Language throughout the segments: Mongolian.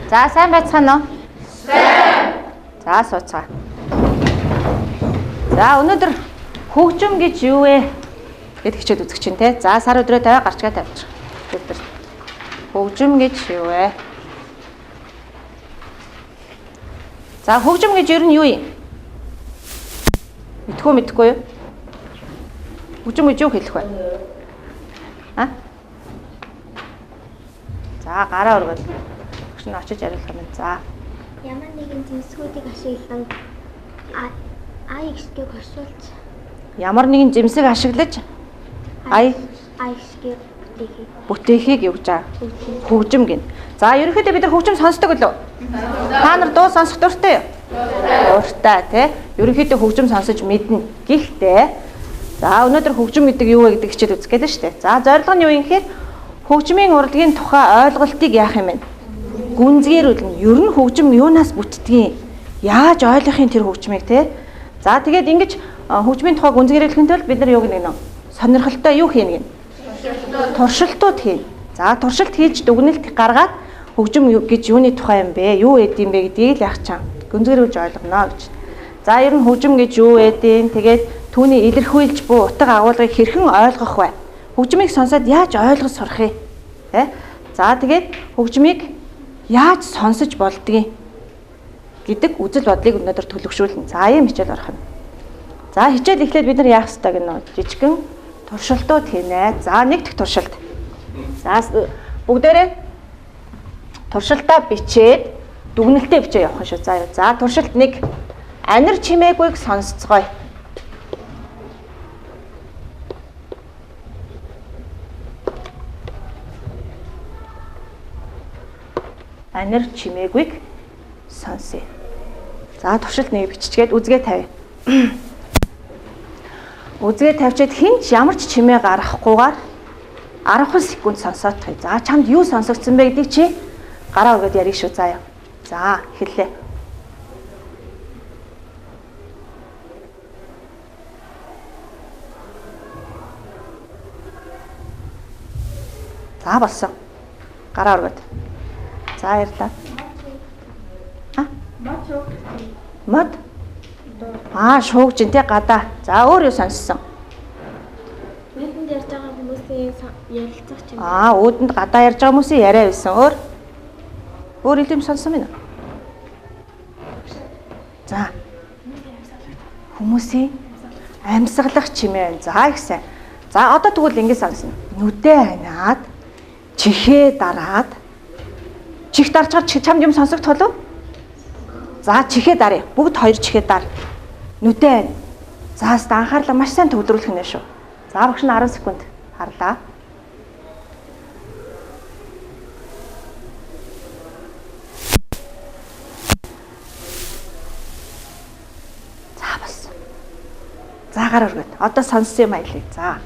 За сайн байцгаана уу? Сайн. За сууцгаа. За өнөөдөр хөгжим гэж юу вэ гэд хичээл үзэх чинь те. За сар өдрөө тавиа гарчгаа тавьчих. Өдөр. Хөгжим гэж юу вэ? За хөгжим гэж ер нь юу юм? Мэдхгүй юу? Хөгжим гэж юу хэлэх вэ? А? За гараа өргөд. Багш нь очиж ярих юм. За. Ямар нэгэн зэмсгүүдийг ашиглан АХ-г оршуулж. Ямар нэгэн зэмсэг ашиглаж АХ-г бүтээхийг юу гэж байгаа? Хөгжим гин. За ерөнхийдөө бид нар хөгжим сонсдог лөө? Та нар дуу сонсох дуртай юу? Дуртай тий. Ерөнхийдөө хөгжим сонсож мэднэ. Гэхдээ за өнөөдөр хөгжим гэдэг юу вэ гэдэг хичээл үзэх гэдэг нь шүү дээ. За зорилго нь юу юм гэхээр хөгжмийн урлагийн тухай ойлголтыг яах юм бэ? Гүнзгийрүүлнэ. Ер нь хөгжим юунаас бүтдгийг яаж ойлгохын тэр хөгжмийг тий. За тэгээд ингэж хөгжмийн тухай гүнзгийрүүлэхэд бол бид нар юу гэнэ нэ? Сонирхолтой юу хийнэ гэнэ? Туршилтууд хийнэ. За туршилт хийж дүгнэлт гаргаад хөгжим гэж юуны тухай юм бэ? Юу эд юм бэ гэдгийг л яах чам гүнзгийрүүлж ойлгоно гэж. За ер нь хөгжим гэж юу эдийн тэгээд түүний илэрхийлж буй утга агуулгыг хэрхэн ойлгох вэ? Хөгжмийг сонсоод яаж ойлгож сурах вэ? Тэ? За тэгээд хөгжмийг яаж сонсож болдгийг гэдэг үзэл бодлыг өнөөдөр төлөвшүүлнэ. За ийм хичээл орох юм. За хичээл эхлээд бид нар яах ёстой гэнэ? Жижигхэн туршилтууд хийнэ. За нэг дэх туршилт. За бүгдээрээ туршилтаа бичээд дүгнэлтээ бичээ явах шүү. За туршилт 1. Анир чимээгүйг сонсцгоё. Анир чимээгүйг сонсъё. За туршилт 1 биччихгээд үзгээ тавь. Үзгээ тавьчаад хинч ямар ч чимээ гаргахгүйгээр 10 секунд сонсоодох. За чамд юу сонсогдсон бэ гэдгийг чи гараа өгөөд ярих шүү. Заа. За эхэллээ. За болсон. Гараа өргөд. За ярьлаа. Мод. Шуугж ин тэ гадаа. За өөр юу сонссон? Үүдэнд ярьж байгаа хүмүүсийн ярилцах юм. Үүдэнд гадаа ярьж байгаа хүмүүсийн яриа байсан. Өөр илүү сонссон юм. За. Хүмүүсийн амьсгалах чимээ байна. За их сайн. За одоо тэгвэл ингэ сонсно. Нүдээ ханаад, чихээ дараад, чих дарж чад чамд юм сонсогдох уу? За чихээ даръя. Бүгд хоёр чихээ дар. Нүдээ. За анхаарлаа маш сайн төвлөрүүлэх нэ шүү. За багш нь 10 секунд харлаа. За бас. За гараа өргөд. Одоо сонссон юм аялыг. За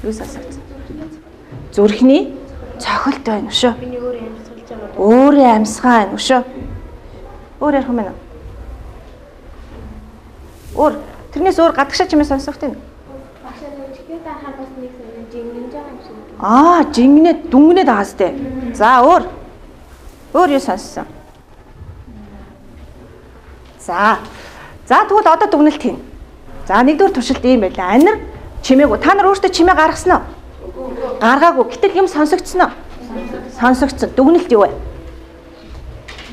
юу сонсогдсон? Зүрхний цохилт байна шүү. Миний өөрөө амьсгалж байгаа. Өөрөө амьсгаа байна шүү. Өөр ярих юм байна уу? Өөр тэрнээс өөр гадагшаа чимээ сонсогдох юм. Багшаа чихээд харахаас нэг жингэнж байгаа юм шиг. Жингнээд дүнгнээд байгаа сте. За өөр юу сонссон? За тэгвэл одоо дүгнэлт хийн. За нэгдүгээр туршилт ийм байлаа. Анир чимээгүй. Та нар өөртөө чимээ гаргасан уу? Гаргаагүй. Гэтэл юм сонсогдсон уу? Сонсогдсон. Дүгнэлт юу вэ?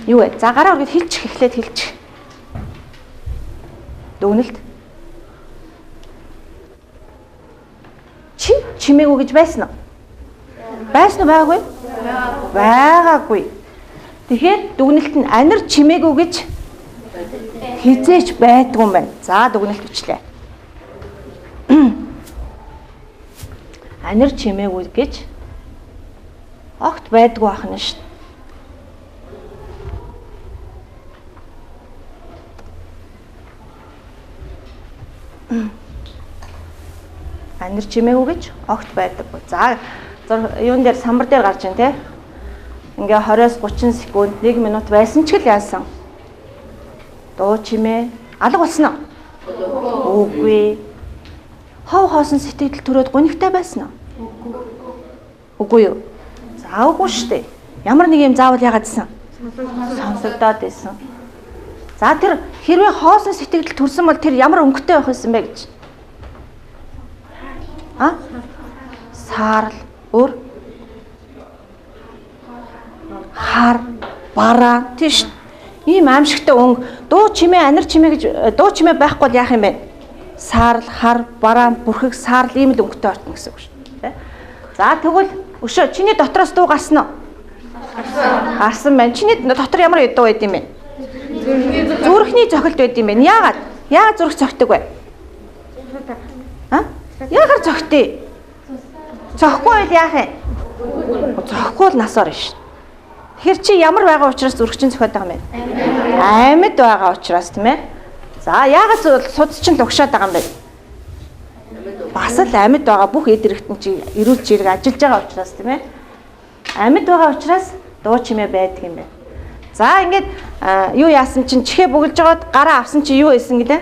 Юу вэ? За гараа өргөд хэлчих эхлээд хэлчих. Дүгнэлт. Чи чимээгүй гэж байсан уу? Байсан уу байгаагүй? Байгаагүй. Тэгэхээр дүгнэлт нь анир чимээгүй гэж хизээч байдгүй юм байна. За дүгнэлт бичлээ. Анир чимээгүй гэж огт байдгүй ахна шүү. Анир чимээгүй гэж огт байдаггүй. За юун дээр самбар дээр гарч ийн те. Ингээ 20-30 секунд 1 минут байсан ч л яасан. Дуу чимээ алга болсон уу? Үгүй. Хов хоосон сэтгэл төрөөд гонигтай байсан уу? Үгүй юу. За үгүй шүү дээ. Ямар нэг юм заавал ягаадсан? Сонсогдоод байсан. За тэр хэрвээ хоосон сэтгэл төрсөн бол тэр ямар өнгөтэй байх байсан бэ гэж. Саарл өөр хар бараа тийш ийм аимшигтай өнгө дуу чимээ анир чимээ гэж дуу чимээ байхгүй бол яах юм бэ? Саарл хар бараа бүрхэг саарл ийм л өнгөтэй орно гэсэн үг шүү дээ. За тэгвэл өшөө чиний дотроос дуу гарсан уу? Гарсан байна. Чиний дотор ямар дуу байд юм бэ? Зүрхний цохилт байд юм бэ? Яагаад зүрх цохидог вэ? Яагаад цохитой? Цохихгүй бол яах юм? Цохихгүй бол насаар ш. Тэгэхээр чи ямар байгаа учраас зүрхчин цохиод байгаа юм бэ? Амьд байгаа учраас тийм ээ. За яагаад судчин лугшаад байгаа юм бэ? Бас л амьд байгаа бүх эд хэрэгтэн чи эрүүл чирэг ажиллаж байгаа учраас тийм ээ. Амьд байгаа учраас дуу чимээ байдаг юм байна. За ингээд юу яасан чинь чихээ бүгэлж жоод гараа авсан чи юу хийсэн гэлээ?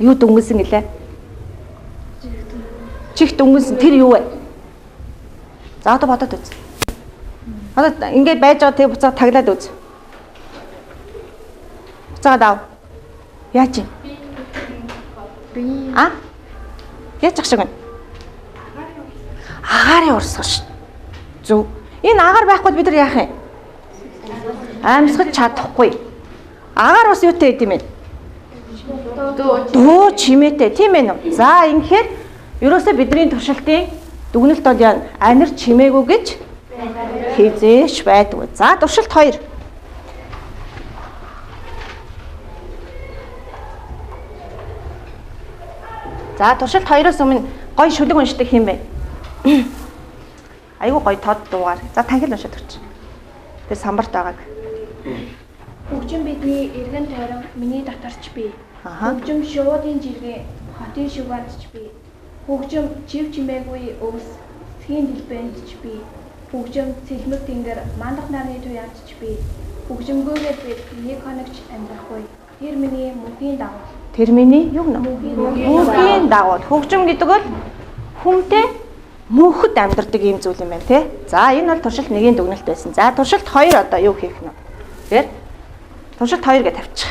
Юу дөнгөсөн гэлээ? Чих дөнгөсөн тэр юу вэ? За одоо бодоод үз. Одоо ингээд байж байгаа тэг буцаад таглаад үз. Буцаад ав. Яач юм? Яач ах шиг байна? Агарын урсгал ш. Зөв. Энэ агаар байхгүй бид нар яах юм? Амьсгаж чадахгүй. Агаар ус юутай гэдэм бэ? Дуу чимээтэй тийм ээ нөө. За ингэхээр ерөөсөө бидний туршилтын дүгнэлт бол яа анир чимээгүй гэж хизээш байдгүй. За туршилт 2. За туршилт 2-оос өмнө гоё шүлэг уншдаг хэм бэ? Айгуу гоё тод дуугаар. За танхил уншаад өгч. Тэр самбарт байгааг. Хөгжим бидний эргэн тойрон миний доторч бий. Хөгжим шуудын жиргээ хотын шугаадч бий. Хөгжим жив чимээгүй өвс схийн дэлбэндч бий. Хөгжим цэлмэг тэнгэр мандах нарны туяадч бий. Хөгжимгүйгээр бид нэг хоногч амьдрахгүй. Тэр миний мөнхийн дагуу. Тэр миний юу нэ? Мөнхийн дагуу. Хөгжим гэдэг бол хүнтэй мөнхөд амьдардаг юм зүйл юм байна тий. За энэ бол туршилт 1-ийн дүгнэлт байсан. За туршилт 2 одоо юу хийх нь вэ? Тэгэхээр туршилт 2 гэж тавьчих.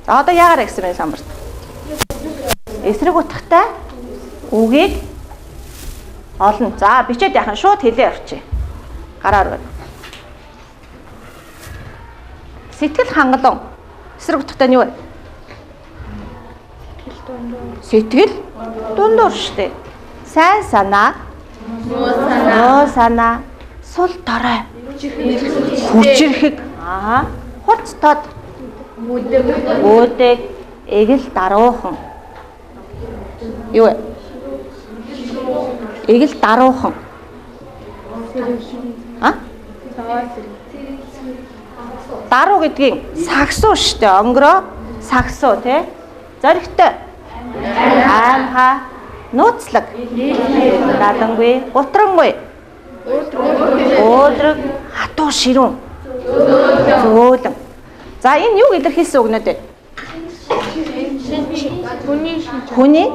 За одоо яагаар гэсэн бэ самбарт? Эсрэг утгатай үгийг олно. За бичээд яхан шууд хэлээ явчих. Гараар байна. Сэтгэл хангалуун. Эсрэг утгатай нь юу вэ? Сэтгэл дундуур штэ. Сайн санаа, муу санаа, сул дорой, хүчирхэг, хурц тод, өөдөг, эгэл даруухан. Юу вэ? Эгэл даруухан. Даруу гэдгийг сагсуу штэ, онгороо сагсуу тий. Зоригтой. Аимхаа, нууцлаг, дадангүй, гутрангүй, өөдрөг, хатуу ширүүн, зөөлөн. За энэ юу илэрхийлсэн үгнүүд вэ? Хүний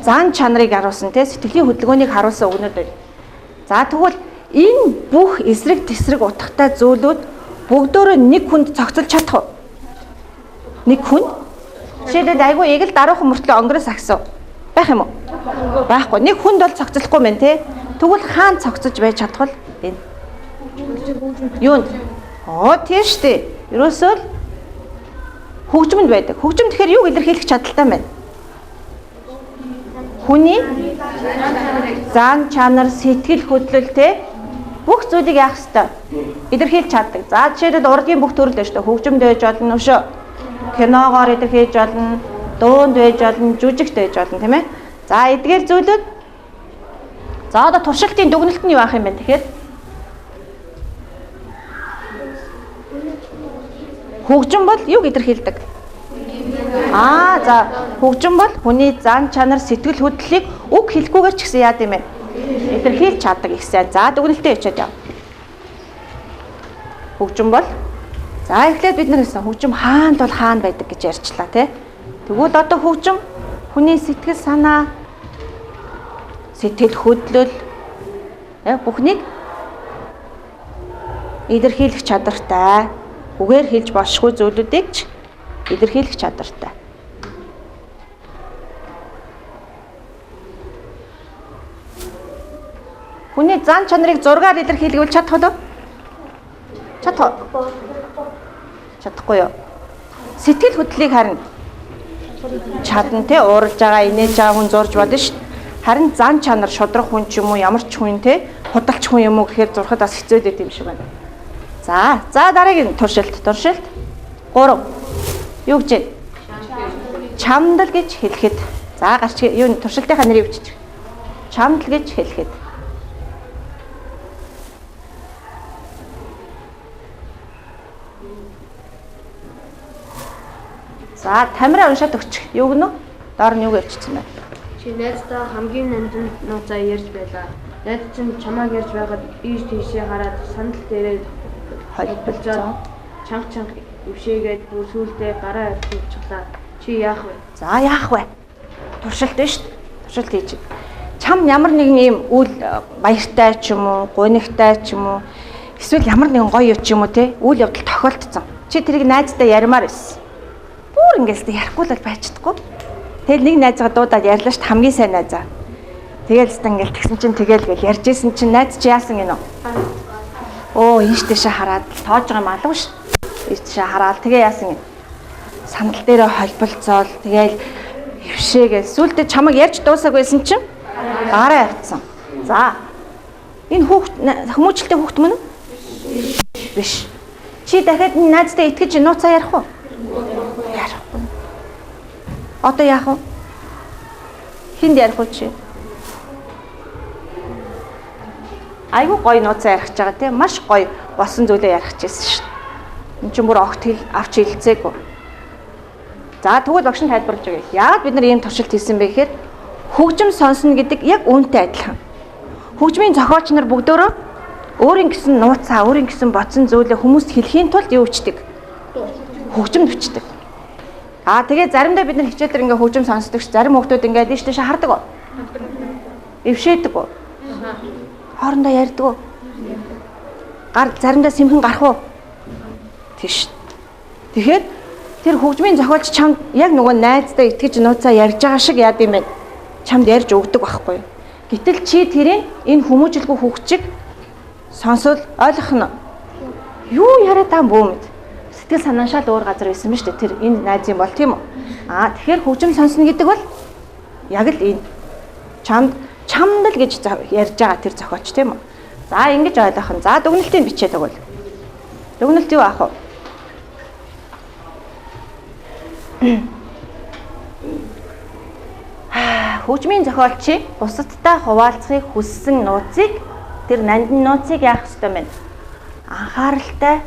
зан чанарыг харуулсан тий сэтгэлийн хөдөлгөөнийг харуулсан үгнүүд байна. За тэгвэл энэ бүх эсрэг тесрэг утгатай зүйлүүд бүгдөө нэг хүнд цогцолж чадах уу? Нэг хүн? Жишээлбэл айгүй эгэл даруухан мөртлөө онгороос агсав. Байх юм уу? Байхгүй. Нэг хүнд бол цогцолохгүй мэн тий. Тэгвэл хаан цогцож байж чадах бол энэ. Юунд? Тийм штэ. Ерөөсөө л хөгжмөнд байдаг. Хөгжим тэгэхээр юуг илэрхийлэх чадaltaй байна? Хүний зан чанар, сэтгэл хөдлөл тий бүх зүйлийг яах ёстой? Илэрхийлж чаддаг. За жишээлбэл урлагийн бүх төрөл байна шүү дээ. Хөгжимд байж болно өшөө. Киногоор илэрхийлж болно, дуунд байж болно, жүжигт байж болно тийм ээ. За эдгээр зүйлүүд за одоо туршилтын дүгнэлт нь юу ах юм бэ тэгэхээр? Хөгжим бол юг илэрхийлдэг? За хөгжим бол хүний зан чанар, сэтгэл хөдлөлийг үг хэлэхгүйгээр ч гэсэн яад юм бэ? Илэрхийлж чаддаг их сайн. За дүгнэлтээ хичээд яв. Хөгжим бол за эхлээд бид нар хэлсэн хөгжим хаанд бол хаан байдаг гэж ярьчлаа тий. Тэгвэл одоо хөгжим хүний сэтгэл санаа, сэтгэл хөдлөл бүхнийг илэрхийлэх чадвартай. Үгээр хэлж болшгүй зүйлүүдийг ч илэрхийлэх чадвартай. Хүний зан чанарыг зургаар илэрхийлгүүл чадах уу? Чадах уу? Чадахгүй юу? Сэтгэл хөдлөлийг харин чадна те, уурж байгаа, инээж байгаа хүн зурж болно шүү дээ. Харин зан чанар шудрах хүн ч юм уу, ямар ч хүн те, худалч хүн юм уу гэхээр зурхад бас хэцүү дээ юм шиг байна. За дараагийн туршилт. 3. Юу гэж вэ? Чамдал гэж хэлэхэд. За гарч юу туршилтынхаа нэрийг бичиж. Чамдал гэж хэлэхэд. За Тамира уншаад өгч. Юу гэнэ? Доор нь юу ярьчихсан бэ? Чи найздаа хамгийн нандин нууцаа ярьж байлаа. Найз чинь чамааг ярьж байгаад ийш тийшээ хараад сандал дээрээ холболцоод чанга өвшөөгээд бүр сүулдээ гараа өртүүлчихлаа. Чи яах вэ? За яах вэ? Туршилт биш шүү дээ. Туршилт хийж. Чам ямар нэгэн ийм үйл баяртай ч юм уу, гунигтай ч юм уу, эсвэл ямар нэгэн гоё юм ч юм уу те, үйл явдал тохиолдсон. Чи тэрийг найздаа ярмаар байсан. Бүр ингээс тэ ярихгүй л байж чадахгүй. Тэгэл нэг найзгаа дуудаад ярьлаа шүү дээ, хамгийн сайн найзаа. Тэгэл зү ингээл тэгсэн чинь тэгэл гэл ярьжсэн чинь найз чи яасан гинөө? Оо ийш тийшээ хараад тоож байгаа юм алга шүү. Ийш тийшээ хараад тэгээ яасан гин? Сандал дээрээ холболцоол тэгэл өвшөөгээл сүултээ чамайг ярьж дуусаагүйсэн чинь гараа явцсан. За энэ хүмүүжлтэй хүүхд мөн үү? Биш. Чи дахиад найздаа итгэж нууцаа ярих уу? Ярихгүй. Одоо яах вэ? Хинд ярих уу чи? Айгуу гоё нууцаа ярих гэж байгаа тийм маш гоё болсон зүйлээ ярих гэжсэн шүү дээ. Энд чинь бүр огт авч хилцээгүй. За тэгвэл багш нь тайлбарлаж өгье. Яагаад бид нар ийм туршилт хийсэн бэ гэхээр хөгжим сонсно гэдэг яг үүнтэй адилхан. Хөгжмийн зохиолч нар бүгдөө өөрийн гэсэн нууцаа, өөрийн гэсэн бодсон зүйлээ хүмүүст хэлхийн тулд юу өчтдөг? Хөгжим өчтдөг. Тэгээ заримдаа бид нар хичээлээр ингээ хөгжим сонсдог ш, зарим хүмүүс ингээ дээш тийш хардаг уу? Эвшээдэг үү? Хоорондоо ярьдаг уу? Заримдаа сэмхэн гарах уу? Тийш. Тэгэхээр тэр хөгжмийн зохиолч чамд яг нөгөө найздаа итгэж нууцаа ярьж байгаа шиг яад юм бэ? Чамд ярьж өгдөг байхгүй юу? Гэтэл чи тэрийн энэ хүмүүжлгүй хөгжиг сонсвол ойлгох нь юу яриад байгаа юм бөө мэд. Сэтгэл санаашаал өөр газар байсан биз дээ. Тэр энэ найз юм бол тийм үү? Тэгэхээр хөгжим сонсно гэдэг бол яг л энэ чамдал гэж ярьж байгаа тэр зохиолч тийм үү? За ингэж ойлгох нь. За дүгнэлтийг бичээ тэгвэл. Дүгнэлт юу аах вэ? Хөгжмийн зохиолчийг бусадтай хуваалцахыг хүссэн нууцыг тэр нандин нууцыг яах ёстой юм бэ? Анхааралтай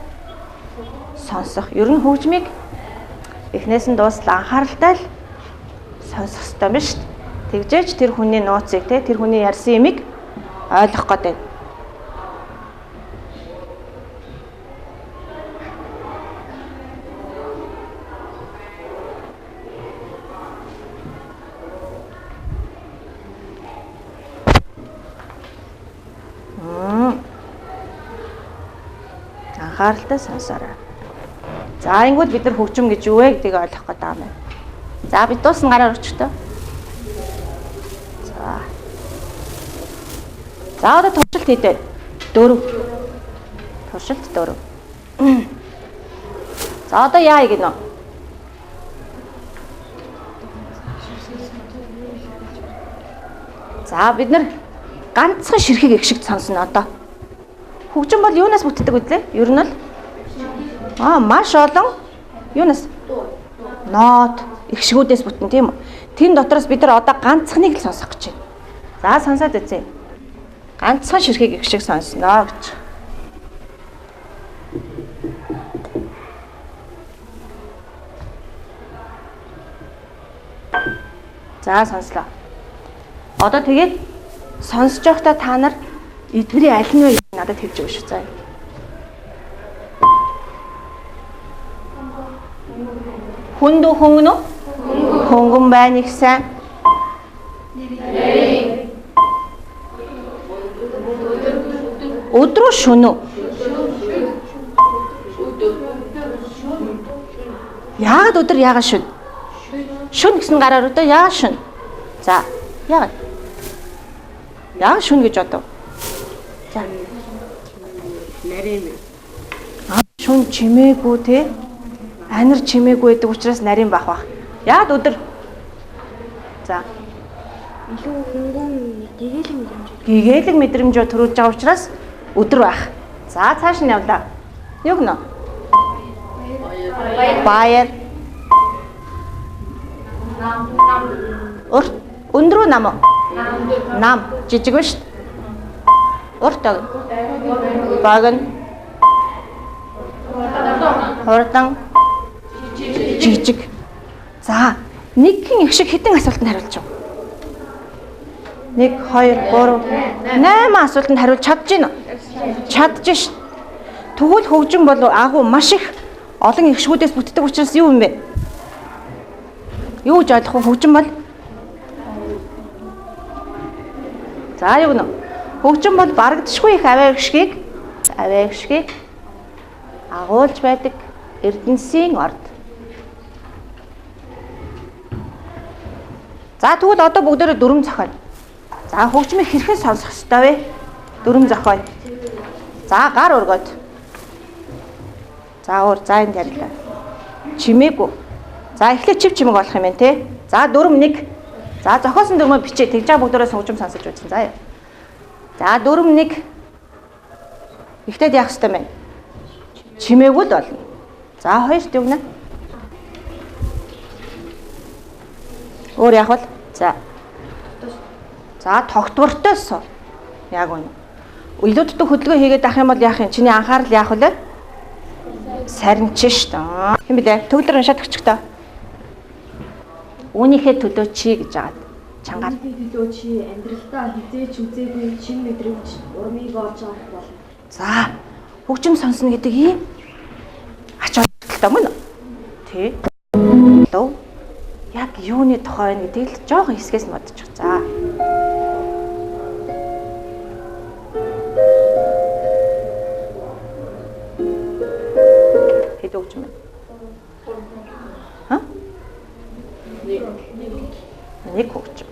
сонсох. Ер нь хөгжмийг эхнээс нь дуустал анхааралтай л сонсох ёстой юм шүү дээ. Тэгжээч тэр хүний нууцыг тэр хүний ярьсан юмыг ойлгох гэдэг. Анхааралтай сонсоорой. За ингүүд бид нар хөгжим гэж юу вэ гэдгийг ойлгох гээд байгаа юм байна. За бид дуусна гараар өчтөө. За одоо туршилт хийдэ. 4. Туршилт 4. За одоо яа гинэ? За бид нар ганцхан ширхэг их шиг сонсно одоо. Хөгжим бол юунаас бүтдэг вэ? Ер нь л маш олон юунаас? Нот ихшгүүдээс бүтэн тийм үү? Тэн дотроос бид нар одоо ганцхныг л сонсох гэж байна. За сонсоод үзье. Ганцхан ширхэг их шиг сонсноо гэж. За сонслоо. Одоо тэгээд сонсож байхдаа та нар эдгэрийн аль нь вэ надад хэлж өгөөш заа. Хүнд үү хөнгөн үү? Хөнгөн байна их сайн. Өдрөө шөнө үү? Яагаад өдөр яагаад шөнө? Шөнө гэсэн гараар өдөө яагаад шөнө? За, яагаад? Яагаад шөнө гэж бодов? За. Нарийн. Шөнө чимээгүй те. Анир чимээгүй гэдэг учраас нарийн бах бах. Яагаад өдөр? За. Илүү хөнгөн гэгээлэг мэдрэмж. Гэгээлэг мэдрэмж төрүүлж байгаа учраас өдөр байх. За, цааш нь явлаа. Юу гэнэ? Баяр. Өндрөө нам. Нам жижиг биш. Уртаг. Баган. Хурдан. Жижиг. За, нэгэн их шиг хэдэн асуултанд хариулж байгаа. 1 2 3 8 асуултанд хариулж чадж байна. Чадж ш. Тэгвэл хөгжим бол агуу маш их олон ихшгүүдээс бүтдэг учраас юу юм бэ? Юу гэж ойлгох вэ? Хөгжим бол За юу гэнэ? Хөгжим бол барагдшгүй их аваагшгийг агуулж байдаг эрдэнсийн орд. За тэгвэл одоо бүгдээрээ дүрм зохионо. За хөгжмийг хэрхэн сонсох ёстой вэ? Дүрм зохиоё. За гар өргөөд. За энд ярилаа. Чимээгүй. За эхлээд чимэг болох юм байна те. За дүрм 1. За зохиосон дүрмөө бичээ. Тэгж байгаа бүгдээрээ хөгжим сонсож үзэн. За. За дүрм 1. Эхлээд яах ёстой юм бэ? Чимээгүй л болно. За 2 юу гэнэ? Өөр яах вэ? За тогтвортой суу. Яг үнэ. Илүүддэг хөдөлгөөн хийгээд авах юм бол яах юм? Чиний анхаарал яах вэ? Сарнич шүү дээ. Хэм блэ? Төгөлдөр уншаад өгчихтэй. Үүнийхээ төлөө чи гэж агаад чангаар. Төлөө чи амьдралдаа хизээч үзээгүй чин мэдрэмж урмыг олж авах болно. За хөгжим сонсно гэдэг ийм ач холбогдолтой мөн үү? Тэ. Лөө. Яг юуны тухай вэ гэдгийг л жоохон хэсгээс нь бодчих. За. Хэд хөгжим бэ? Ха? Нэг хөгжим.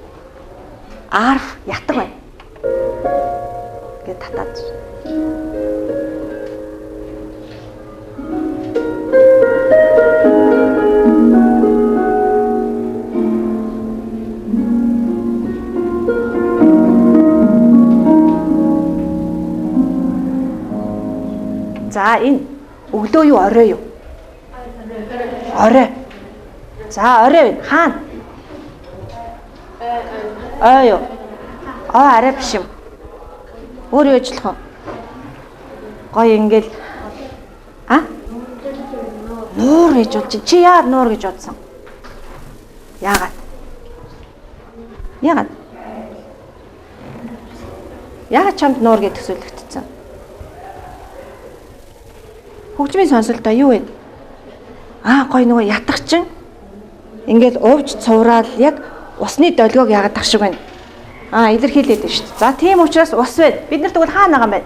Арф ятг бай. Гэ татаад. За энэ өглөө юу орой юу? Орой. За орой хаана? Юу? Арай биш юм. Өөр юу ажиллах вэ? Гоё ингээл нуур гэж бодчих. Чи яагаад нуур гэж бодсон? Яагаад? Яагаад чамд нуур гэж төсөөлөгдсөн? Хөгжмийн сонсолтоо юу вэ? Гоё нөгөө ятгах чинь ингээл уувж цувраал яг усны долгиог яагаад тах шиг байна. Илэрхийлээд байна шүү дээ. За тийм учраас ус байна. Бид нар тэгвэл хаана байгаа юм бэ?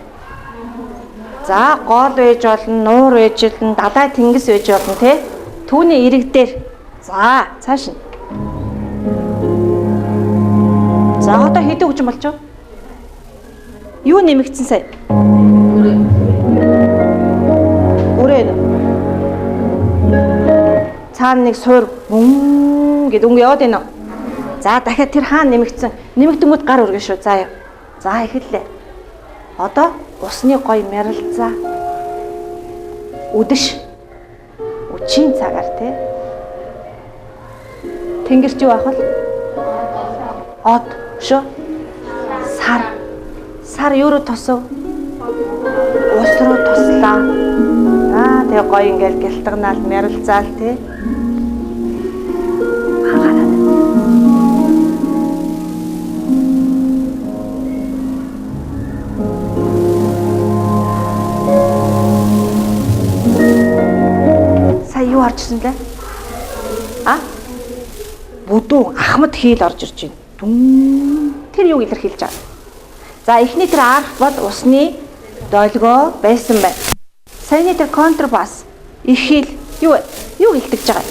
За гол байж болно, нуур байж болно, дадаа тэнгис байж болно те. Түүний ирэг дээр. За цааш нь. За одоо хэдэн хөгжим болчих вэ? Юу нэмэгдсэн сая? Үрээ. Цаана нэг суур мөн гэдэг өнгө яваад байна уу? За дахиад тэр хаана нэмэгдсэн? Нэмэгдэнгүүд гар өргөн шүү. За яа. За эхэллээ. Одоо усны гоё мярилцаа. Үдэш. Үчийн цагаар те. Тэнгэрч юу ах вэ? Од шүү. Сар юу руу тосов? Ус руу тослоо. Тэгээ гоё ингээл гэлтгнаал мярилцаал те. Юу орчихсон лээ? Бүдүү ахмад хийл орж ирж байна. Тэр юуг илэрхийлж байгаа? За эхний тэр арф бол усны долгио байсан байна. Саяны тэр контрабас их хийл Юу вэ? Юу илтгэж байгаа?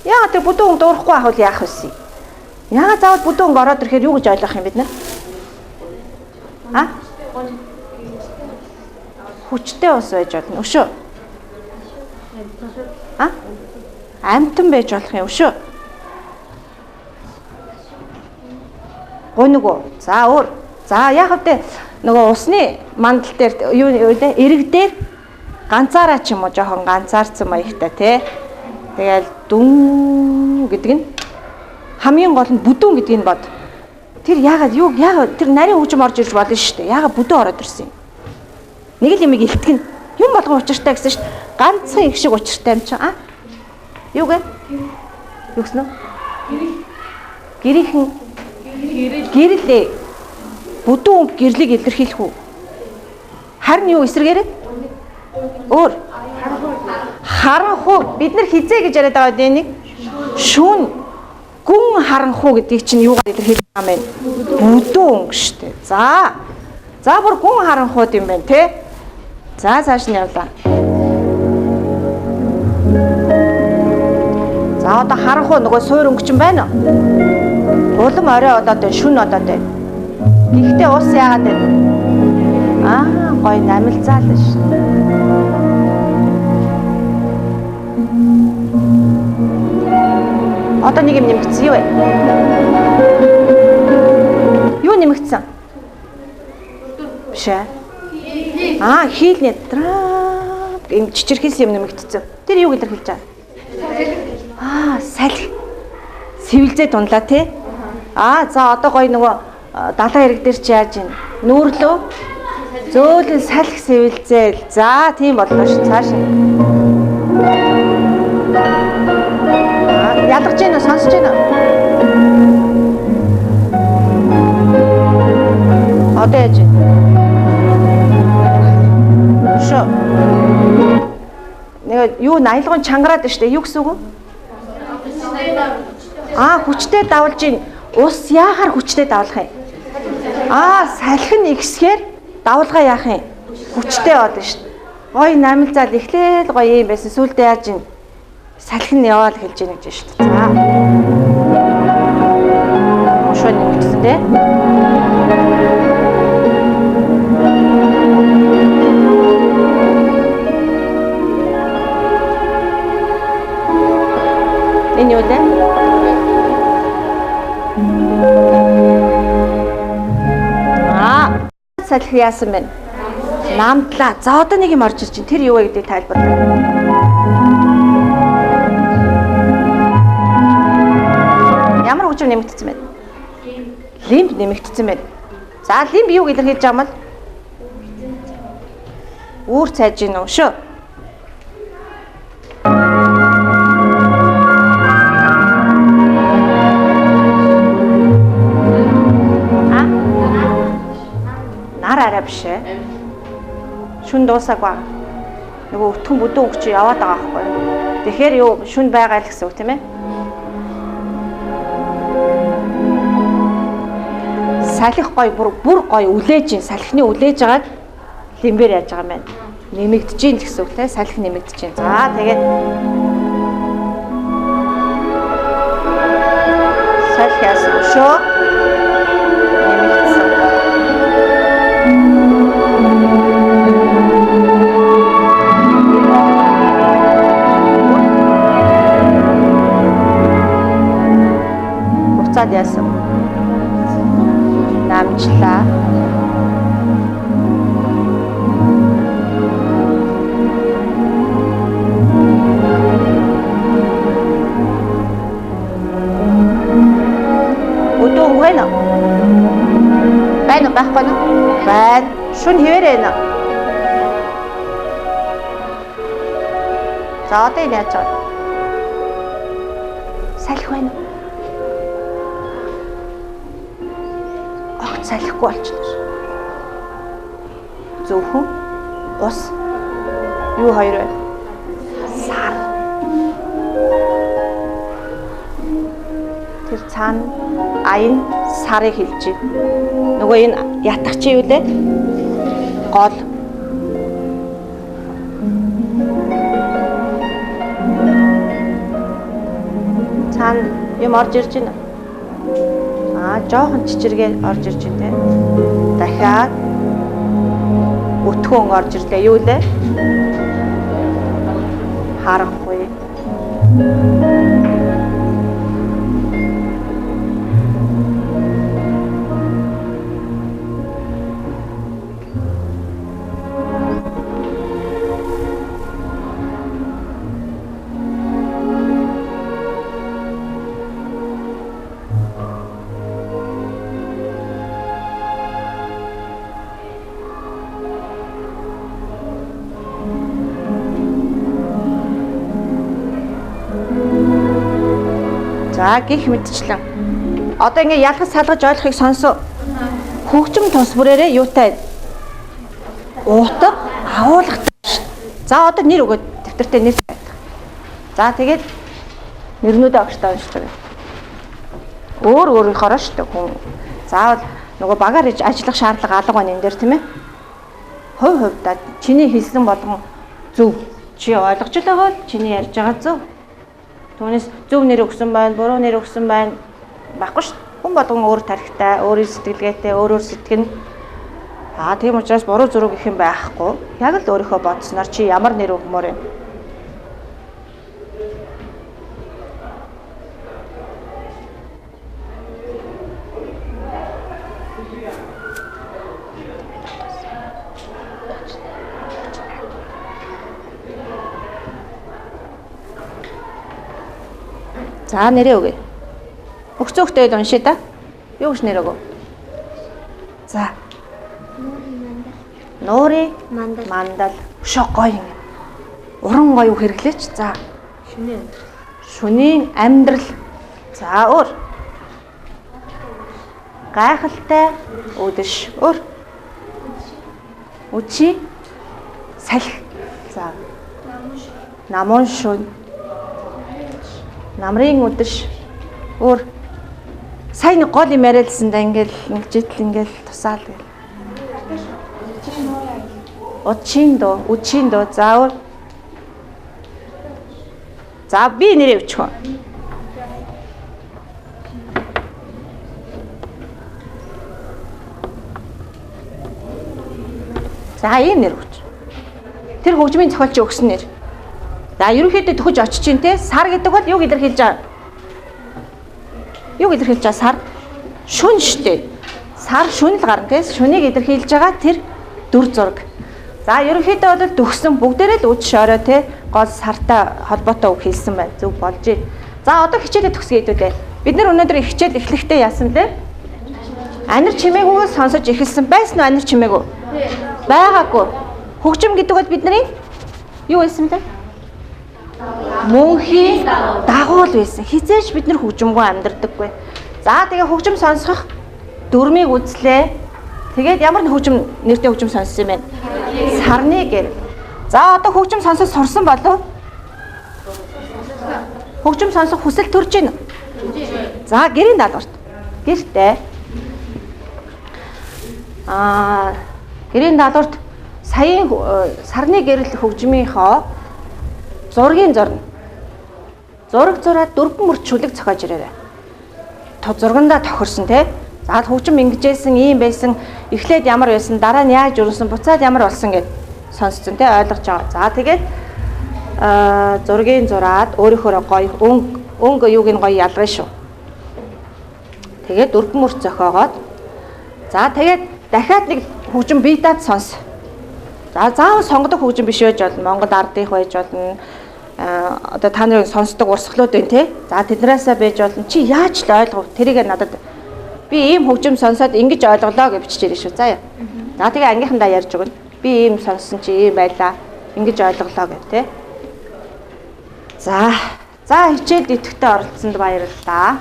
Яагаад тэр бүдүүн өнгө дуурахгүй авах яах вэ? Яагаад заавал бүдүүн өнгө ороод ирэхээр юу гэж ойлгох юм бид нэ? Хүчтэй ус байж болно. Өшөө. Амтан байж болох юм өшөө. Гоног уу? За өөр. За яг хэвдээ нөгөө усны мандал дээр юу вэ? Эрэг дээр ганцаараа ч юм уу жоохон ганцаарцсан маягтай тий. Тэгэл дүн гэдэг нь хамгийн гол нь бүдүүн гэдгийг бод. Тэр яагаад тэр нарийн хөгжим орж ирж болно шүү дээ. Яагаад бүдүүн ороод ирсэн юм? Нэг л юмыг илтгэн. Юм болгон учиртай гэсэн шүү дээ. Ганцхан их шиг учиртай юм чинь юу гэ? Юу гэсэн үү? Гэрийнхэн гэрлээ. Бүдүүн гэрлийг илэрхийлэх үү? Харин юу эсрэгээрээ? Өөр. Харанхуу бид нар хизээ гэж яриад байгаа дээ нэг шүүн гүн харанхуу гэдгийг чинь юугаар илэрхийлэх юм бэ? Бүдүүн шүү дээ. За бүр гүн харанхууд юм байна те. За цааш нь явлаа. За одоо харанхуу нөгөө суур өнгө чинь байна уу? Улам орой болоод байна, шүн болоод байна. Гэхдээ ус яагаад байна? Гой намилцаалаа шүү. Одоо нэг юм нэмэгдсэн юу вэ? Юу нэмэгдсэн? Биш ээ. Хийлний ийм чичирхээс юм нэмэгдсэн. Тэр юу илэрхийлж байгаа? Салхи. Сэвэлзээ дунлаа тий. За одоо гоё нөгөө далайн хэрэг дээр чи яаж ийн? Нүүрлөө. Зөөлөн салхи сэвэлзээл. За тийм болно ш. Цааш. Ялгаж гин үү? Сонсож гин үү? Одоо яаж ийн? Шо. Нэг юу аялгын чангараад байна штэ. Юу гэсэн үг вэ? Хүчтэй давлж ийн. Ус яахаар хүчтэй давлах юм? Салхин ихсгээр давлгаа яах юм? Хүчтэй болно штэ. Гой намилцаал эхлээл гоё юм байсан. Сүүлдээ яаж ийн? Салхин яваал хэлж ийн гэж штэ. За. Мошоо нэмэгдсэн дээ. Энэ юу вэ? Салхи яасан бэ? Намдлаа. За одоо нэг юм орж ирж байна. Тэр юу вэ гэдгийг тайлбарлая. Ямар хөгжим нэмэгдсэн бэ? Лимб нэмэгдсэн байна. За лимб юу илэрхийлж байгаа юм бол? Үүр цайж гин үү шүү. Арай биш ээ. Шүн дуусаагүй. Нөгөө өтгөн бүдүүн өгч яваад байгаа байхгүй. Тэгэхээр юу шүн байгаа л гэсэн үг тийм ээ. Салхи гой бүр гой үлээж ин салхины үлээж байгааг лимбэр яаж байгаа юм байна. Нэмэгдэж ин гэсэн үг тийм салхи нэмэгдэж ин. За тэгээд салхи яасан шүү. Буцаад яасан. Намжлаа. Өдөө байна. Байна байхгүй нь? Байна. Шүн хэвээрээ нэ. За одоо яаж вэ? Салхи байна. Салхигүй болчихлоо. Зөвхөн ус. Юу хоёр вэ? Сар. Тэр цаана аян сарыг хэлж байна. Нөгөө энэ ятгах чи юу лээ? Гол. Юм орж ирж байна. Жоохон чичиргээ орж ирж байна те. Дахиад өтгөн орж ирлээ. Юу лээ? Харахгүй. За гих мэдчлэн. Одоо ингээ ялгаж салгаж ойлгохыг сонсоо. Хөгжим тус бүрээрээ юутай? Уутга, агуулгатай. За одоо нэр өгөөд дэвтэртээ нэр тавь. За тэгээд нэрнүүдээ огчтой уншиж байгаа. Өөр өөрийнхоороо шүү дээ хүн. Заавал нөгөө багаар иж ажиллах шаардлага алга байна энэ дээр тийм ээ. Хувь хувьдаа чиний хэлсэн болгон зөв. Чи ойлгож л байгаа бол чиний ярьж байгаа зөв. Түүнээс зөв нэр өгсөн байна, буруу нэр өгсөн байна байхгүй шүү. Хүн болгон өөр тархитай, өөрийн сэтгэлгээтэй, өөрөөр сэтгэнэ. Тийм учраас буруу зураг гэх юм байхгүй. Яг л өөрийнхөө бодсноор чи ямар нэр өгмөр юм. За нэрээ өгье. Өгцөн хөхтэй уншия та. Юу гэж нэр өгөө? За. Нуурын мандал. Шог гоё юм. Уран гоё хэрэглээч. За. Шөнийн амьдрал. За өөр. Гайхалтай өдөш. Өөр. Үчи салхи. За. Намун шүн. Намрын өдөш. Өөр. Сайн гол юм яриадсан да ингээл ингэжэл ингээл тусаал гэл. Үчин дөө. За өөр. За би нэрээ өчхөө. За ийм нэр өгч. Тэр хөгжмийн зохиолч өгсөн нэр. За ерөнхийдөө төхөж очиж чинь те сар гэдэг бол юу илэрхийлж байгаа? Юу илэрхийлж байгаа сар? Шүн штэ. Сар шүн л гарна те. Шүнийг илэрхийлж байгаа тэр дүр зураг. За ерөнхийдөө бол төгсөн бүгдээрээ л үдшиш орой те гол сартай холбоотой үг хэлсэн байна. Зөв болж байна. За одоо хичээлээ төгсгөө хэдүүдээ. Бид нар өнөөдөр хичээл эхлэхдээ яасан лээ? Анир чимээгүйгээс сонсож эхэлсэн байсан уу анир чимээгүү? Байгаагүй. Хөгжим гэдэг бол бидний юу байсан бэ? Мөнхийн дагуул байсан. Хизээч бид нар хөгжимгүй амьдардаггүй. За тэгээ хөгжим сонсох дүрмийг үзлээ. Тэгээд ямар нэг хөгжим нэртэй хөгжим сонссон юм бэ? Сарны гэр. За одоо хөгжим сонсож сурсан болов? Хөгжим сонсох хүсэл төрж байна. За гэрийн даалгаварт. Гэртээ. Гэрийн даалгаварт саяын сарны гэрэл хөгжмийнхоо зургийн зурна. Зураг зураад дөрвөн мөрч шүлэг зохиож ирээрэй. Зургандаа тохирсон те. За хөгжим ингэжсэн, ийм байсан, эхлээд ямар байсан, дараа нь яаж өрнсөн, буцаад ямар болсон гэд сонсцсон те ойлгож байгаа. За тэгээд зургийн зураад өөрийнхөө гоё өнгө юуг нь гоё ялгана шүү. Тэгээд дөрвөн мөрч зохиогоод за тэгээд дахиад нэг хөгжим бие даад сонс. За заавал сонгодог хөгжим биш байж болно. Монгол ардынх байж болно. Одоо та нарын сонсдог урсгалууд байна те. За тэднээсээ байж болно. Чи яаж л ойлгов? Тэрийг надад би ийм хөгжим сонсоод ингэж ойлголоо гэж бичиж ирэх шүү. За. За тэгээ ангийнхандаа ярьж өгнө. Би ийм сонссон чи ийм байлаа. Ингэж ойлголоо гэх те. За хичээлд идэвхтэй оролцсонд баярлалаа.